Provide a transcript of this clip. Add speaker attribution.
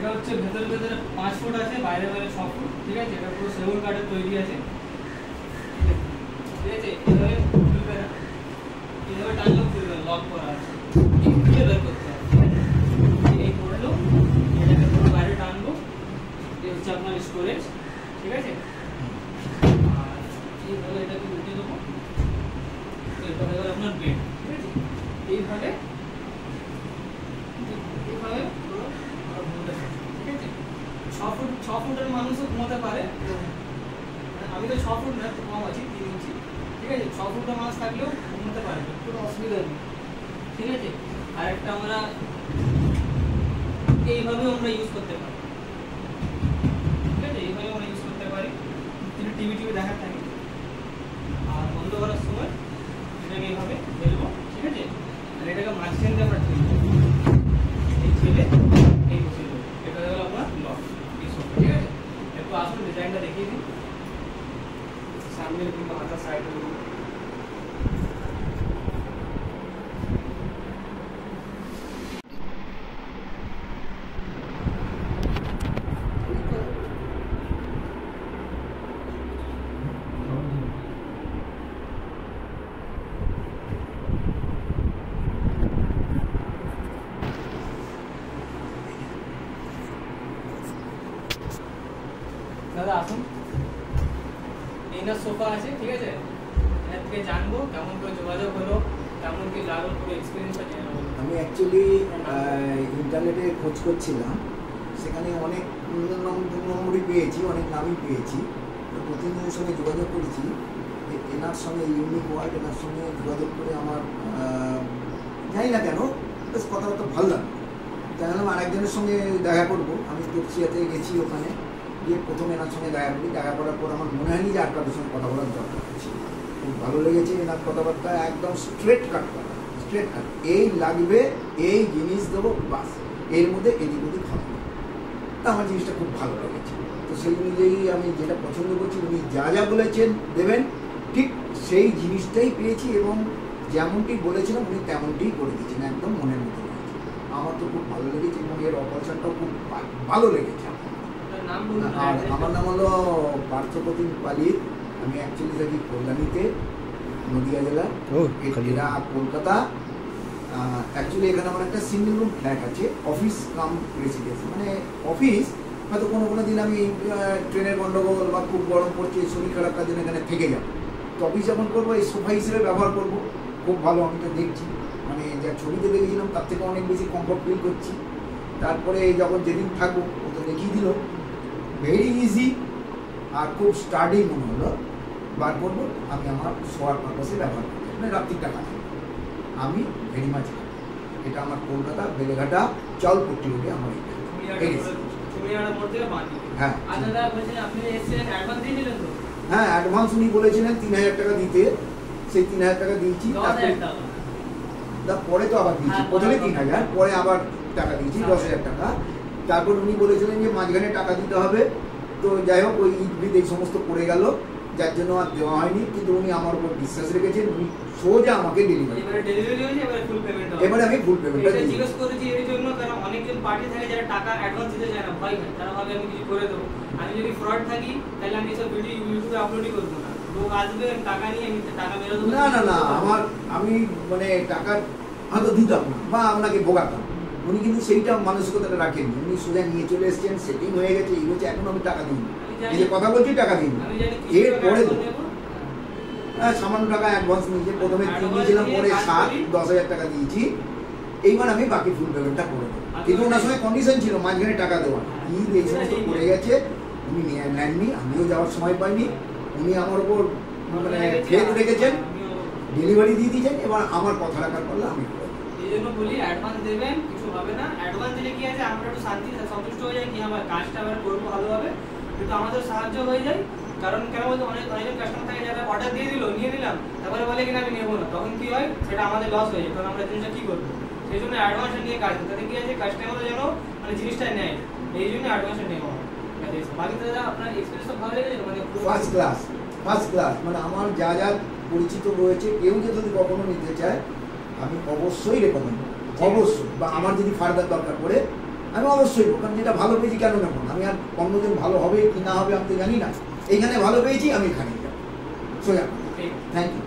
Speaker 1: এটা হচ্ছে ভেতরে ভেতরে 5 ফুট আছে, বাইরে বাইরে 6 ফুট, ঠিক আছে। এটা পুরো সেগুন কাঠের তৈরি আছে, ঠিক আছে। এভাবে খুলবে না, এভাবে টানলেও খুলবে, লক করা আছে, খুলে বের করতে হবে, ঠিক আছে। এই করলো, এটাকে পুরো বাইরে টানবো, এই হচ্ছে আপনার স্টোরেজ, ঠিক আছে। আর এইভাবে এটাকে উঠে দেবো, এটা হয়ে গেল আপনার বেড, ঠিক আছে। এইভাবে এইভাবে পুরো ঘুমোতে পারে, ঠিক আছে। 6 ফুটের মানুষও ঘুমোতে পারে। আমি তো 6 ফুট না, একটু কম আছি, 3 ইঞ্চি, ঠিক আছে। 6 ফুটের মানুষ থাকলেও ঘুমোতে পারে, কোনো অসুবিধা নেই, ঠিক আছে। আর একটা আমরা এইভাবেও আমরা ইউজ করতে পারি, ঠিক আছে। এইভাবে আমরা ইউজ করতে পারি, টিভি দেখার থাকে। আর বন্ধ করার সময় এটাকে এইভাবে ফেলবো, ঠিক আছে। আর এটাকে মাঝখান দিয়ে আমরা ঠেলবো, এই ঠেলে এই বসিয়ে দেবো, এটা হলো আপনার লক, ঠিক আছে। একটু আসুন ডিজাইনটা দেখিয়ে দিই, সামনে কিন্তু হাতার সাইডে দাদা আসুন। ইনার সোফা আছে, ঠিক আছে। এর থেকে জানবো কেমন করে যোগাযোগ হলো, কেমন কি লাগলো, পুরো এক্সপিরিয়েন্সটা জেনে নেবো।
Speaker 2: আমি অ্যাকচুয়ালি ইন্টারনেটে খোঁজ করছিলাম, সেখানে অনেক নম্বরই পেয়েছি, অনেক নামই পেয়েছি। তো প্রতিদিনের সঙ্গে যোগাযোগ করেছি, এনার সঙ্গে ইউনিক ওয়ার্ড, এনার সঙ্গে যোগাযোগ করে আমার জানি না কেন বেশ কথাবার্তা ভালো লাগলো। জানলাম আরেকজনের সঙ্গে দেখা করবো। আমি তপসিয়াতে গেছি, ওখানে গিয়ে প্রথমে এনার সঙ্গে দেখা করি। দেখা করার পর আমার মনে হয়নি যে আর কারোর সঙ্গে কথা বলার দরকার আছে। খুব ভালো লেগেছে এনার কথাবার্তা, একদম স্ট্রেট কাট কথা, স্ট্রেট কাট। এই লাগবে, এই জিনিস দেবো, বাস, এর মধ্যে এদিক ওদিক হবে না। তা আমার জিনিসটা খুব ভালো লেগেছে। তো সেই অনুযায়ী আমি যেটা পছন্দ করছি, উনি যা যা বলেছেন দেবেন, ঠিক সেই জিনিসটাই পেয়েছি এবং যেমনটি বলেছিলাম উনি তেমনটিই করে দিয়েছেন, একদম মনের মতো লেগেছে। আমার তো খুব ভালো লেগেছে এবং এর অপারেশনটাও খুব ভালো লেগেছে। আর আমার নাম হলো পার্থপ্রতিম পালিত। আমি অ্যাকচুয়ালি থাকি কল্যাণীতে, নদিয়া জেলা, এরা কলকাতা। অ্যাকচুয়ালি এখানে আমার একটা সিঙ্গেল রুম ফ্ল্যাট আছে, অফিস কাম রেসিডেন্স, মানে অফিস। হয়তো কোনো দিন আমি ট্রেনের গন্ডগোল বা খুব গরম পড়ছে, শরীর খারাপ, তার জন্য এখানে থেকে যাবো। তো অফিস যখন করবো এই সোফা হিসেবে ব্যবহার করবো, খুব ভালো। আমি তো দেখছি, মানে যা ছবিতে দেখেছিলাম তার থেকে অনেক বেশি কমফর্ট ফিল করছি। তারপরে যখন যেদিন থাকবো ও তো দেখিয়ে দিল, ভেরি ইজি আর খুব স্টাডি মনে হলো। বার করবো, আমি আমার শোয়ার পারপাসে ব্যবহার করবো, মানে রাত্রির টাকা আমি ভেরি মাছ। এটা আমার কলকাতা বেলেঘাটা চাউলপট্টি রোডে আমার হ্যাঁ। হ্যাঁ, অ্যাডভান্স উনি বলেছিলেন 3000 টাকা দিতে, সেই 3000 টাকা দিয়েছি। পরে তো আবার দিয়েছি, প্রথমে 3000, পরে আবার টাকা দিয়েছি 10,000 টাকা। তারপর উনি বলেছিলেন যে মাঝখানে টাকা দিতে হবে। তো যাই হোক, ওই ঈদ এই সমস্ত পড়ে গেল, যার জন্য আর দেওয়া হয়নি। কিন্তু উনি আমার উপর বিশ্বাস রেখেছেন, উনি সোজা আমাকে ডেলিভারি, এবারে আমি ফুল পেমেন্টটা জিজ্ঞেস করেছি এর জন্য, কারণ অনেকজন পার্টি থাকে যারা টাকা অ্যাডভান্স দিতে চায় না, ভয় হয়, তারা ভাবে আমি কিছু করে দেবো। আমি যদি ফ্রড থাকি তাহলে আমি এসব ভিডিও ইউটিউবে আপলোডই করবো না। লোক আসবে টাকা নিয়ে, আমি টাকা মেরে দেবো। না, আমি মানে টাকা হয়তো দিতাম না বা আপনাকে ভোগাতাম। উনি কিন্তু সেইটা মানসিকতাটা রাখেননি, উনি সোজা নিয়ে চলে এসেছেন, সেটিং হয়ে গেছে, এই হচ্ছে, এখন আমি টাকা দিই, এই যে কথা বলছি টাকা দিই, এর পরে সামান্য টাকা অ্যাডভান্স নিয়েছে। প্রথমে 3 দিয়েছিলাম, পরে 7, 10,000 টাকা দিয়েছি। এইবার আমি বাকি ফুল পেমেন্টটা করে দেবো। কিন্তু ওনার সঙ্গে কন্ডিশন ছিল মাঝখানে টাকা দেওয়া। ঈদ এই সমস্ত পড়ে গেছে, উনি নেননি, আমিও যাওয়ার সময় পাইনি। উনি আমার উপর মানে ফেক রেখেছেন, ডেলিভারি দিয়ে দিয়েছেন। এবার আমার কথা রাখার পারলে আমি এই জন্য বলি অ্যাডভান্স দেবেন, কিছু হবে না। অ্যাডভান্স দিলে কি আছে, আমরা একটু শান্তি সন্তুষ্ট হয়ে যাই, কি আমার কাজটা আবার করবো ভালোভাবে, কিন্তু আমাদের সাহায্য হয়ে যায়। কারণ কেন বলতে অনেকজন কাস্টমার থাকে যারা অর্ডার দিয়ে দিল, নিয়ে নিলাম, তারপরে বলে কিনা আমি নেবো না, তখন কি হয়, সেটা আমাদের লস হয়ে যায়। কারণ আমরা জিনিসটা কি করবো, সেই জন্য অ্যাডভান্সটা নিয়ে কাজ, তাতে কি আছে, কাস্টমার যেন মানে জিনিসটা নেয়, এই জন্য অ্যাডভান্সটা নেওয়া হয়। বাকি দাদা আপনার এক্সপিরিয়েন্স ভালো লেগেছে? মানে ফার্স্ট ক্লাস, মানে আমার যা যা পরিচিত রয়েছে, কেউ যদি কখনো নিতে চায় আমি অবশ্যই রেকমেন্ড, অবশ্যই। বা আমার যদি ফার্দার দরকার পড়ে আমি অবশ্যই, কারণ যেটা ভালো পেয়েছি কেন নেবো না? আমি আর অন্যজন ভালো হবে কি না হবে আমি তো জানি না, এইখানে ভালো পেয়েছি আমি এখানেই যাবো সোজা। Thank you.